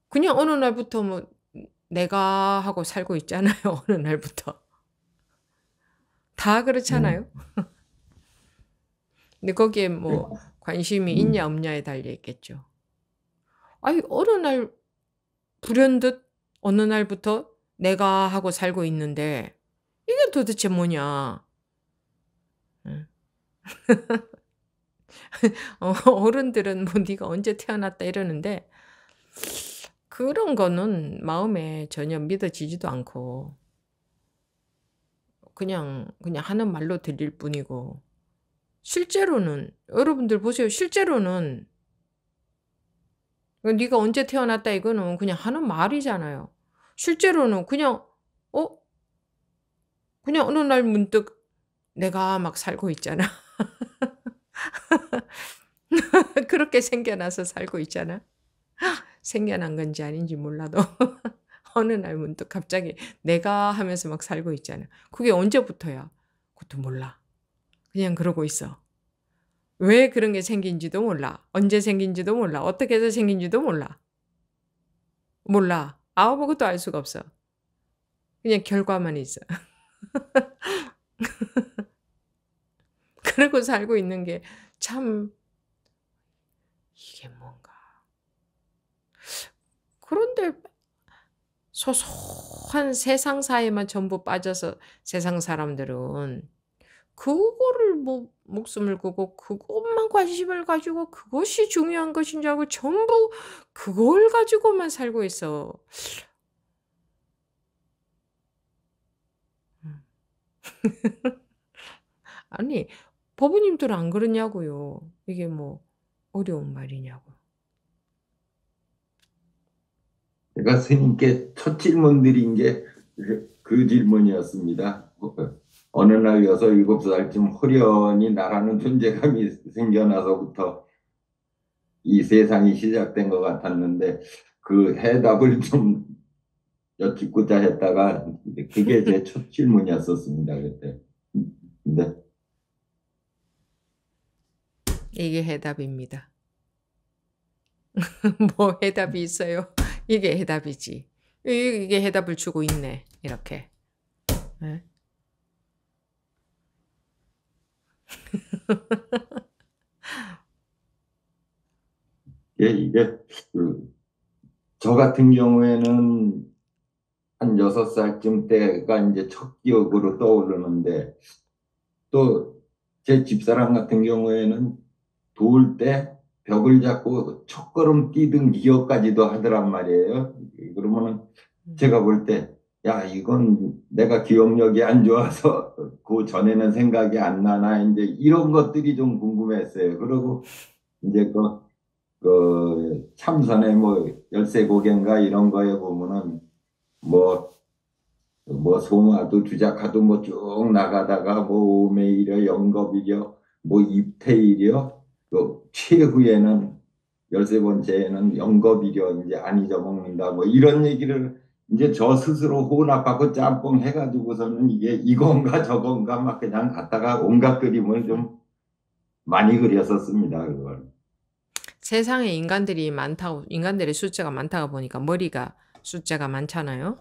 Speaker 2: 그냥 어느 날부터 뭐 내가 하고 살고 있잖아요. 어느 날부터. 다
Speaker 1: 네.
Speaker 2: 그렇잖아요. 근데 거기에 뭐 관심이 있냐 없냐에 달려 있겠죠. 아니, 어느 날 불현듯 어느 날부터 내가 하고 살고 있는데 이게 도대체 뭐냐. 응. 어른들은 뭐 네가 언제 태어났다 이러는데 그런 거는 마음에 전혀 믿어지지도 않고 그냥 하는 말로 들릴 뿐이고 실제로는 여러분들 보세요. 실제로는 네가 언제 태어났다 이거는 그냥 하는 말이잖아요. 실제로는 그냥 그냥 어느 날 문득 내가 막 살고 있잖아. 그렇게 생겨나서 살고 있잖아. 생겨난 건지 아닌지 몰라도 어느 날 문득 갑자기 내가 하면서 막 살고 있잖아. 그게 언제부터야? 그것도 몰라. 그냥 그러고 있어. 왜 그런 게 생긴지도 몰라. 언제 생긴지도 몰라. 어떻게 해서 생긴지도 몰라. 몰라. 아무것도 알 수가 없어. 그냥 결과만 있어. 그러고 살고 있는 게 참 이게 뭔가. 그런데 소소한 세상사에만 전부 빠져서 세상 사람들은 그거를 뭐 목숨을 걸고 그것만 관심을 가지고 그것이 중요한 것인 줄 알고 전부 그걸 가지고만 살고 있어. 음. 아니, 법부님들은 안 그러냐고요. 이게 뭐 어려운 말이냐고.
Speaker 1: 제가 스님께 첫 질문 드린 게 그 질문이었습니다. 어느 날 6, 7살쯤 호련히 나라는 존재감이 생겨나서부터 이 세상이 시작된 것 같았는데 그 해답을 좀 여쭙고자 했다가 그게 제 첫 질문이었었습니다. 그때. 근데
Speaker 2: 이게 해답입니다. 뭐 해답이 있어요? 이게 해답이지. 이게 해답을 주고 있네. 이렇게. 네.
Speaker 1: 이게 저 같은 경우에는 한 6살쯤 때가 이제 첫 기억으로 떠오르는데 또 제 집사람 같은 경우에는 도울 때 벽을 잡고 첫걸음 뛰던 기억까지도 하더란 말이에요. 그러면은 제가 볼 때, 야, 이건 내가 기억력이 안 좋아서 그 전에는 생각이 안 나나, 이제 이런 것들이 좀 궁금했어요. 그리고 이제 그 참선의 뭐 열쇠고개인가 이런 거에 보면은 뭐 소마도 주작하도 뭐 쭉 나가다가 뭐 오매이려 영겁이려 뭐 입퇴이려 또 최후에는 13번째에는 영겁이려 이제 안 잊어먹는다 뭐 이런 얘기를 이제 저 스스로 혼합하고 짬뽕 해가지고서는 이게 이건가 저건가 막 그냥 갖다가 온갖 그림을 좀 많이 그렸었습니다. 그걸.
Speaker 2: 세상에 인간들의 숫자가 많다고 보니까 머리가 숫자가 많잖아요.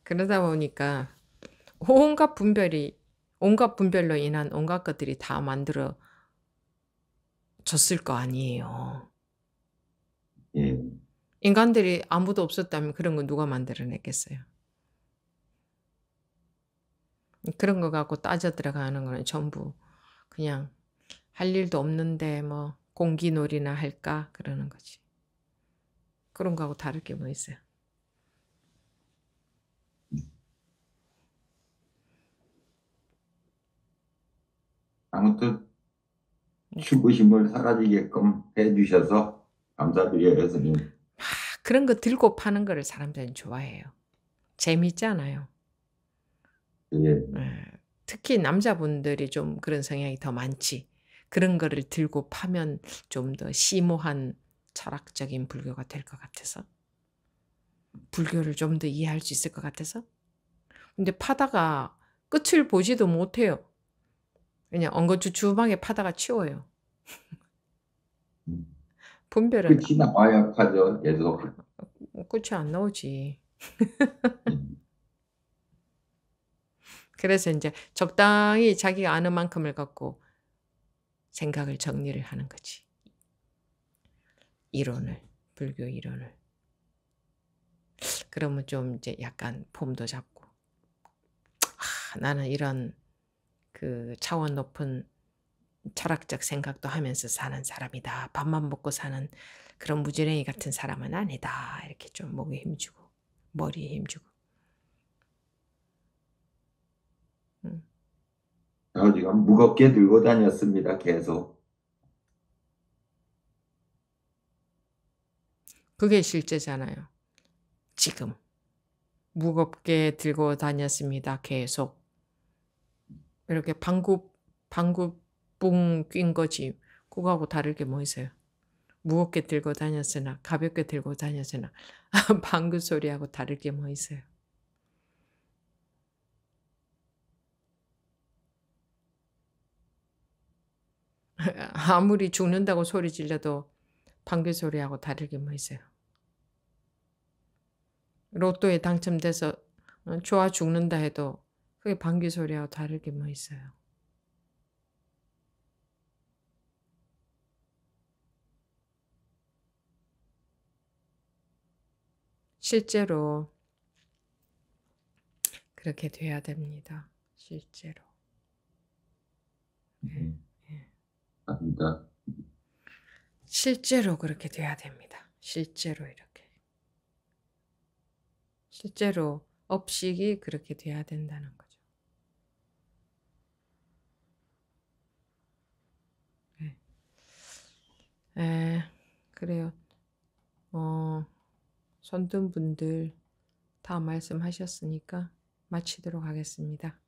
Speaker 2: 그러다 보니까 온갖 분별로 인한 온갖 것들이 다 만들어 졌을 거 아니에요.
Speaker 1: 예.
Speaker 2: 인간들이 아무도 없었다면 그런 거 누가 만들어냈겠어요? 그런 거 갖고 따져 들어가는 거는 전부 그냥 할 일도 없는데 뭐 공기놀이나 할까 그러는 거지. 그런 거하고 다를 게 뭐 있어요?
Speaker 1: 아무튼 추구심을 사라지게끔 해주셔서 감사드려요, 선생님.
Speaker 2: 그런 거 들고 파는 거를 사람들은 좋아해요. 재밌잖아요.
Speaker 1: 예.
Speaker 2: 특히 남자분들이 좀 그런 성향이 더 많지. 그런 거를 들고 파면 좀 더 심오한 철학적인 불교가 될 것 같아서. 불교를 좀 더 이해할 수 있을 것 같아서. 근데 파다가 끝을 보지도 못해요. 그냥 엉거주춤하게 파다가 치워요. 분별은
Speaker 1: 끝이 나와야 하죠, 계속.
Speaker 2: 끝이 안 나오지. 그래서 이제 적당히 자기가 아는 만큼을 갖고 생각을 정리를 하는 거지. 이론을, 불교 이론을. 그러면 좀 이제 약간 폼도 잡고. 나는 이런 그 차원 높은 철학적 생각도 하면서 사는 사람이다. 밥만 먹고 사는 그런 무지랭이 같은 사람은 아니다. 이렇게 좀 목에 힘주고, 머리에 힘주고.
Speaker 1: 저 지금 무겁게 들고 다녔습니다, 계속.
Speaker 2: 그게 실제잖아요. 지금. 무겁게 들고 다녔습니다. 계속. 이렇게 방구뿡 낀 거지. 그거하고 다를 게 뭐 있어요? 무겁게 들고 다녔으나 가볍게 들고 다녔으나 방구 소리하고 다를 게 뭐 있어요? 아무리 죽는다고 소리 질러도 방귀 소리하고 다를 게 뭐 있어요? 로또에 당첨돼서 좋아 죽는다 해도 그게 방귀 소리하고 다를 게 뭐 있어요? 실제로 그렇게 돼야 됩니다. 실제로.
Speaker 1: 네. 합니다.
Speaker 2: 실제로 그렇게 돼야 됩니다. 실제로 이렇게. 실제로 업식이 그렇게 돼야 된다는 거죠. 네. 그래요. 손든 분들 다 말씀하셨으니까 마치도록 하겠습니다.